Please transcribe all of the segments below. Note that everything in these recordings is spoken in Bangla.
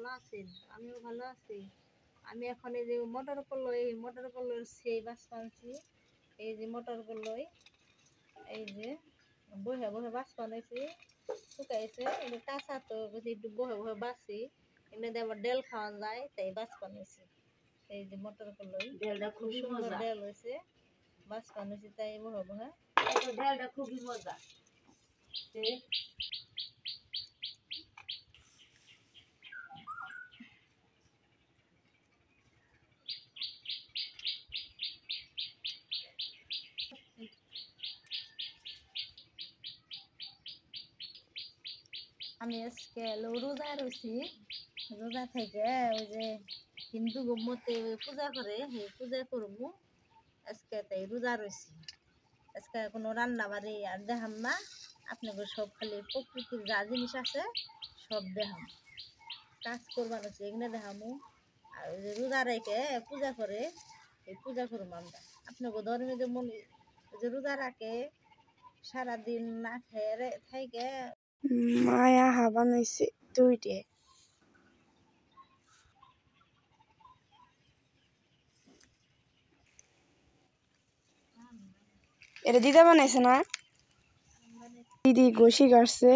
ভালো আছেন? আমিও ভালো আছি। আমি এখন এই যে মটর কলাই সেই বাস বানছি। এই যে মটর কলাই এই যে বহে বহে বাস বানাইছি, শুকাইছে। এটা কাঁচা তো একটু বহে বহে বাসি, এনে দিয়ে আবার ডেল খাওয়া যায়, তাই বাস বানাইছি। এই যে মটর কলাই ডালটা খুব খুবই সুন্দর মজা। ডেল হয়েছে, বাস বানাইছি তাই বহে বহে। ডালটা খুবই মজা। আমি আজকে রোজা রয়েছি, রোজা থেকে ওই যে হিন্দু মতে পূজা করে, সেই পূজা করবো আজকে, তাই রোজা রয়েছি। আজকে কোনো রান্না বাড়ি আর দেখাম না, আপনাকে সব খালি প্রকৃতির যা জিনিস আছে সব দেখাম, কাজ করবার আছে এখানে দেখামো। আর ওই যে রোজা রেখে পূজা করে, এই পূজা করবো আমরা। আপনাকে ধর্মে যেমন যে রোজা রাখে সারাদিন না খেয়ে থাকে। মায়া বানাইছে দুইটে। এটা দিদা বানাইছে না? দিদি গোশি কাটছে।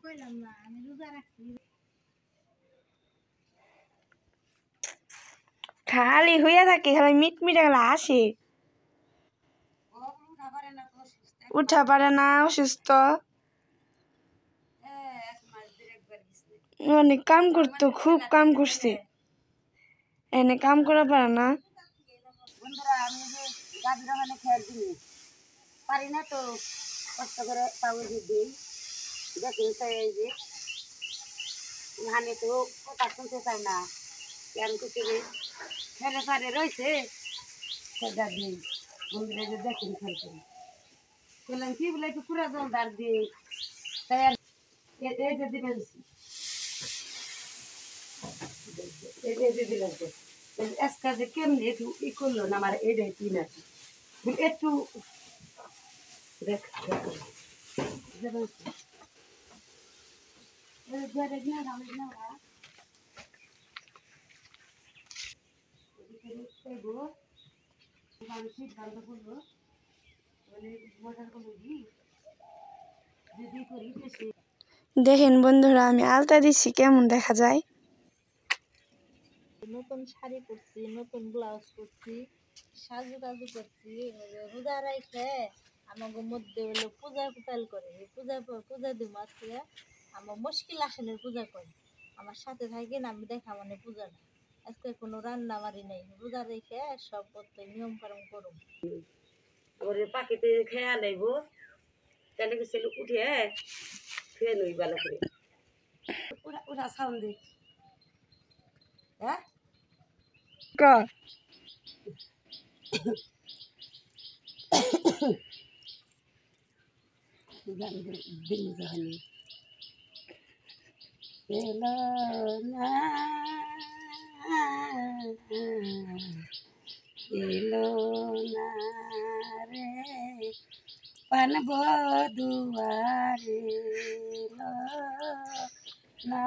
কইলাম না আমি রোজা রাখছি। খালি হইয়া থাকে, খালি মিটমিটে গেলে আসে, উঠা পারে না, অসুস্থ। অনেক কাম করতো, খুব কাম করছে, এনে কাম করা পারে না। বন্ধুরা আমি যে গাভীর ওখানে খেয়ার দিই পারি না, তো কষ্ট করে পাউজি দিই। দেখুন তো এই যে ধানে তো কথা শুনতে চাই না, কেন করতে ফেলে ফারে রয়েছে সেটা দিই। বন্ধুরা যে দেখুন খেলতে বললাম কি বলে একটু পুরা জল ধার দিই, তাই আর এই যে দিবেন এই যে দিলেন তো আজকে যে কেমনি একটু ই করলো না আমার এটাই তিন আছে একটু দেখ দেখেন বন্ধুরা, আমি আলতা দিচ্ছি, কেমন দেখা যায়। নতুন শাড়ি পরছি, নতুন ব্লাউজ পরছি, সাজু টাজু করছি। রোজা রাইখে আমাকে মধ্যে হলো পূজা কুটাল করে, এই পূজা দিব আজকে। আমার মুশকিল আসনের পূজা করে, আমার সাথে থাকেন, আমি দেখা মানে পূজাটা। আজকে কোনো রান্না বাড়ি নেই, রোজা রেখে সব করতে নিয়ম কারণ করুন। আবার পাখিতে খেয়া নেব কেন কি ছেলে উঠে খেয়ে নই ভালো করে উঠা সাউন্ড দি হ্যাঁ দিন জানি এলো না এলো না রে পানব দুয়ারে এলো না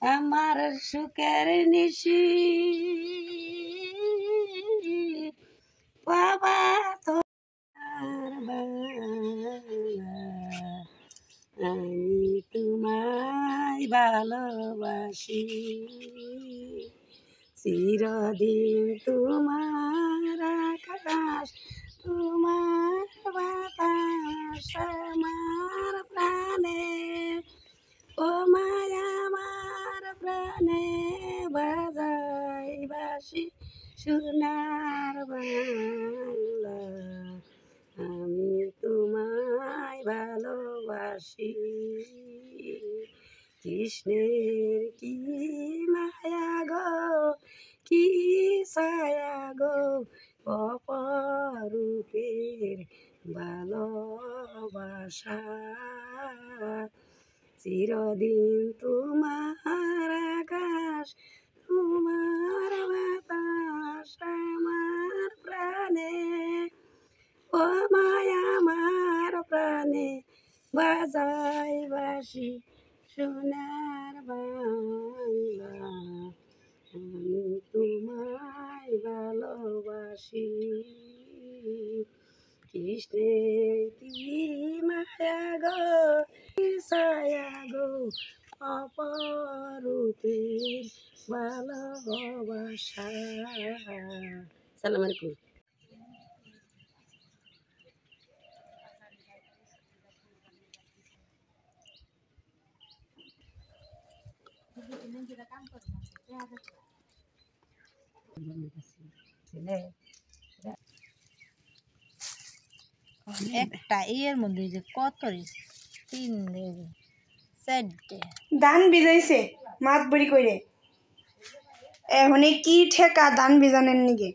আমার সুখের নিশি বাবা তোমার বাংলা আমি তোমায় ভালোবাসি চিরদিন তোমার আকাশ তোমার বাতাস আমার প্রাণে ও মায়া আমার প্রাণে বাজাই বাসি সোনার বাংলা আমি তোমায় ভালোবাসি কৃষ্ণের কি মায়া গো কি ছায়া গো অপরূপের ভালো ভালোবাসা চিরদিন তোমার আকাশ তোমার বাতাস আমার প্রাণে ও মায়া আমার প্রাণে বাজাই বাসি সোনার বাংলা আমি তোমায় ভালোবাসি কৃষ্ণের কি মায়া গো কি ছায়া গো অপরূপের ভালোবাসা। সালাম আলাইকুম। একটা ইয়ের মধ্যে যে কত হইছে? 3 4 ধান ভিজাইছে মাত বড়ি কইরে এখন কি ঠেকা ধান ভিজানের নিগে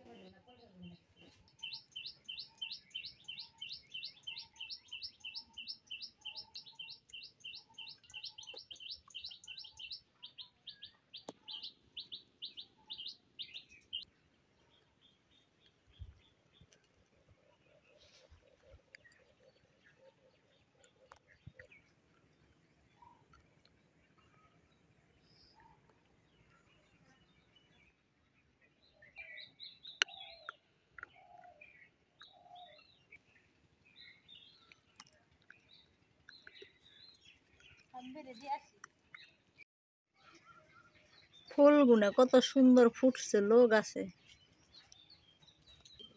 ফুলগুলো কত সুন্দর ফুটছে লোক আছে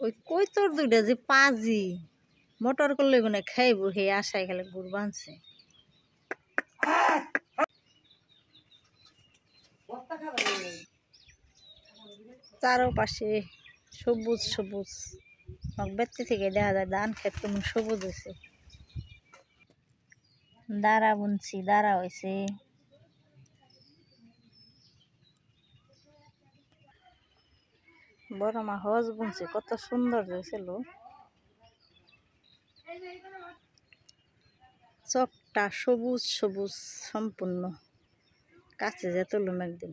ওই কই তোর দুইটা যে পাজি মোটর করলে গুনে খাইব হে আশায় খেলে গুড় বানছে চারপাশে সবুজ সবুজ ব্যক্তি থেকে দেখা যায় ধান ক্ষেত কেমন সবুজ হয়েছে দাঁড়া বুনছি দাঁড়া হয়েছে বড় মা হজ বুনছে কত সুন্দর হয়েছিল চকটা সবুজ সবুজ সম্পূর্ণ কাছে যে তুলুম একদিন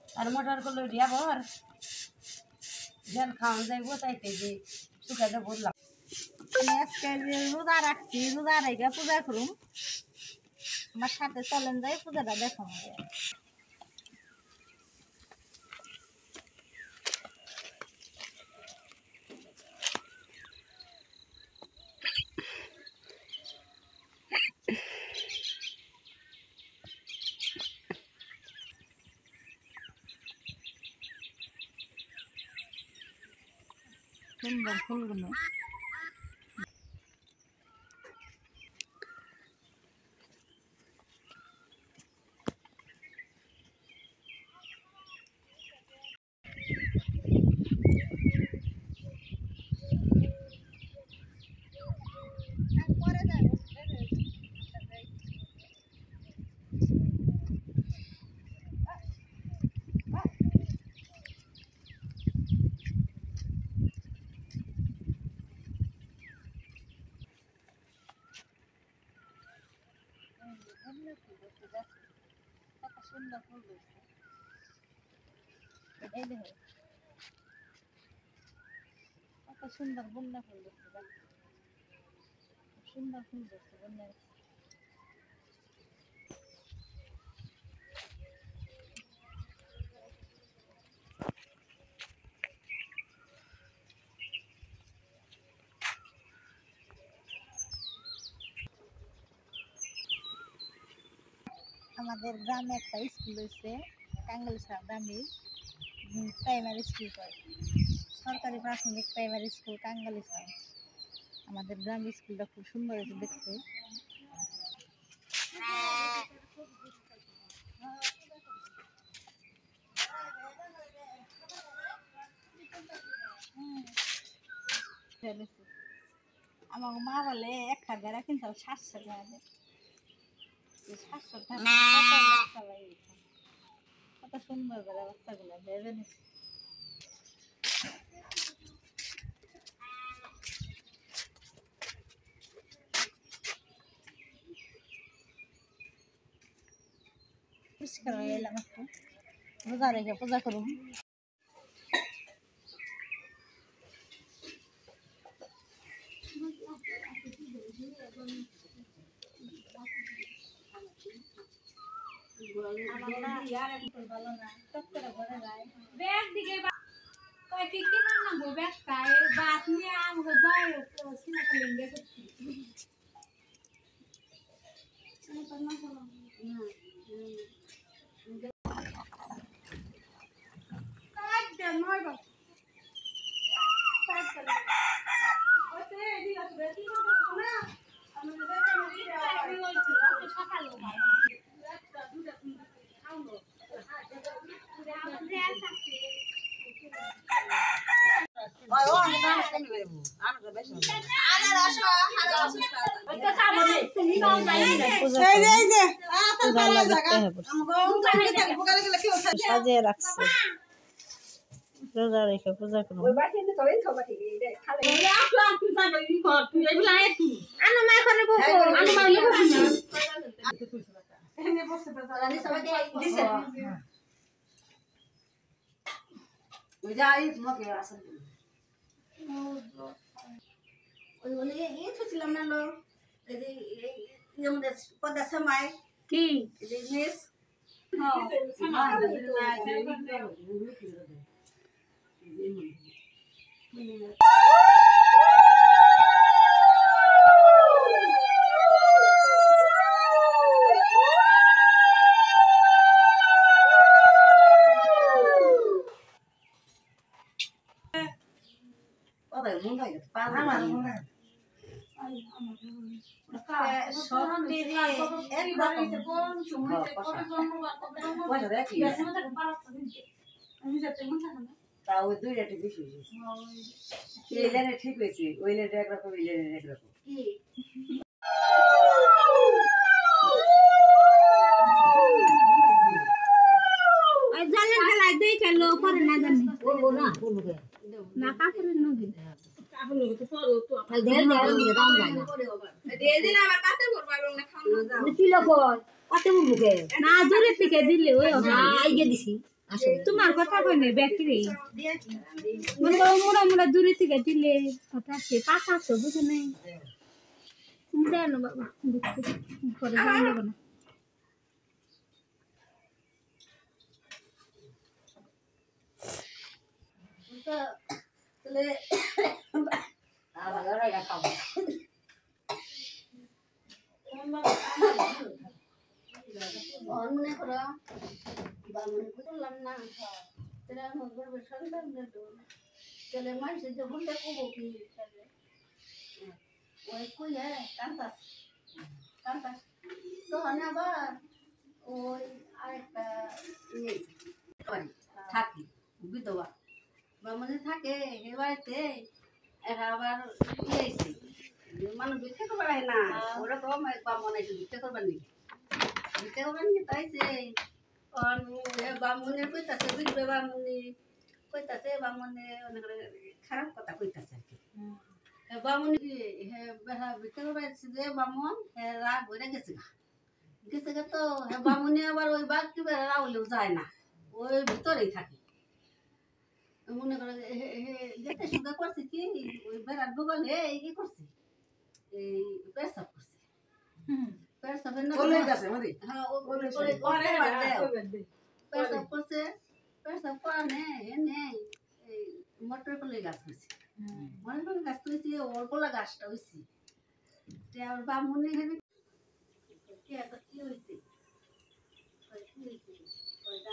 আর মোটর করলে দিয়া ভর জল খাওয়ান যাইব তাইতে যে শুকাইতে বললাম আজকে যে রোজা রাখছি রোজা রেখে পূজা করুম আমার সাথে চলেন যাই পূজাটা দেখাম সুন্দর ফুলগুলো কত সুন্দর ফুল ধরছে এই দেখো কত সুন্দর বন্যা ফুল ধরছে সুন্দর ফুল ধরছে বন্যা আমাদের গ্রামে একটা স্কুল হয়েছে কাঙ্গালিসা গ্রামে প্রাইমারি স্কুল করে সরকারি প্রাথমিক প্রাইমারি স্কুল কাঙ্গালিসা আমাদের গ্রামের স্কুলটা খুব সুন্দর হয়েছে দেখতে আমার মা বলে একটা বেড়া কিন্তু 700 টাকা দেয়। 700 টাকা কত সুন্দর বেড়া বাচ্চাগুলো ভেবে নিচ্ছে। পরিষ্কার হয়ে এলাম একটু, রোজা রেখে পূজা করুন। সাজিয়ে রাখছে, রোজা রেখে পূজা করুন। কি তা ওই দুই রেটে বেশি হয়েছে, এই লেনে ঠিক হয়েছে, ওই লেনে একরকম, এই লেনে একরকম। তোমার কথা কই নাই ব্যাটারি মনে করো মোড়া মোড়া দূরে থেকে দিলে কথা আছে পাতা আছে বুঝে নাই দেন বাবা করে যাওয়া যাবে না। মনে করো করলাম না সন্তান চলে মানুষের যখন দেখবো কি ওই কুইয়া কান্তাস কান্তাস তখন আবার ওই আরেকটা থাকি বিধবা বামনে থাকে এ বাড়িতে এরা আবার ইয়েছে মানুষ ভিক্ষা করবার হয় না ওরকম বামন এসে ভিক্ষা করবার নেই ভিক্ষা করবার নিয়ে তাইছে বামুনের কইতাছে বুঝবে বামুনি কইতাছে বামুনে অনেক খারাপ কথা কইতাছে আর কি বামুনি ভিক্ষা করবার যে বামন রাগ হয়ে গেছে গেছে তো বামুনি আবার ওই বাঘ কি রাউলেও যায় না ওই ভিতরেই থাকে মনে করে যেতে সুন্দর করছে কি ওই বেড়ার বগলে কি করছে এই পেশাব করছে পেশাবের না হ্যাঁ পেশাব করছে পেশাব করা নেই এনে এই মটর কলে গাছ হয়েছে মটর কলে গাছ হয়েছে ওর কলা গাছটা হয়েছে আর বামুনি হেনে কি হয়েছে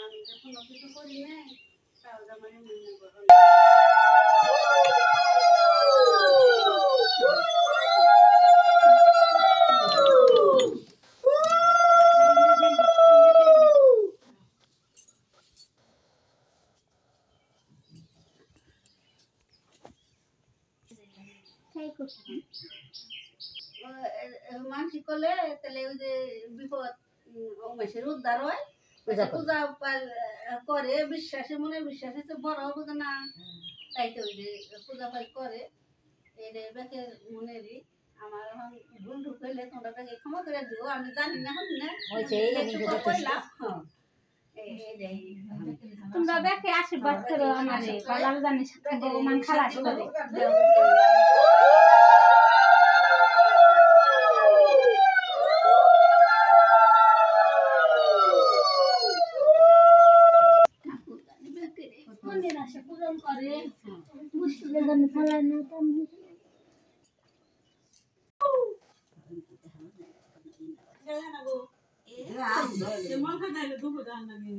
আমি যখন কিছু করি না তাহলে মানে মনে করো মানসিক করলে তাহলে ওই যে বিপদ মাসের উদ্ধার হয় পূজা করে বিশ্বাসে মনে বিশ্বাসে তো বড় হবে না তাই তো ওই যে পূজা পাঠ করে এটা বেকের মনেরই আমার এখন ভুল ঢুক হইলে তোমরা তাকে ক্ষমা করে দিও আমি জানি না হন না কইলাম তোমরা দেখে আশীর্বাদ করো আমারে পালাম জানি ভগবান খালাস করে মনের আশা পূরণ করে মুশকিলের জন্য ফেলায় না মন খাইলে দুপুর রান্না নেই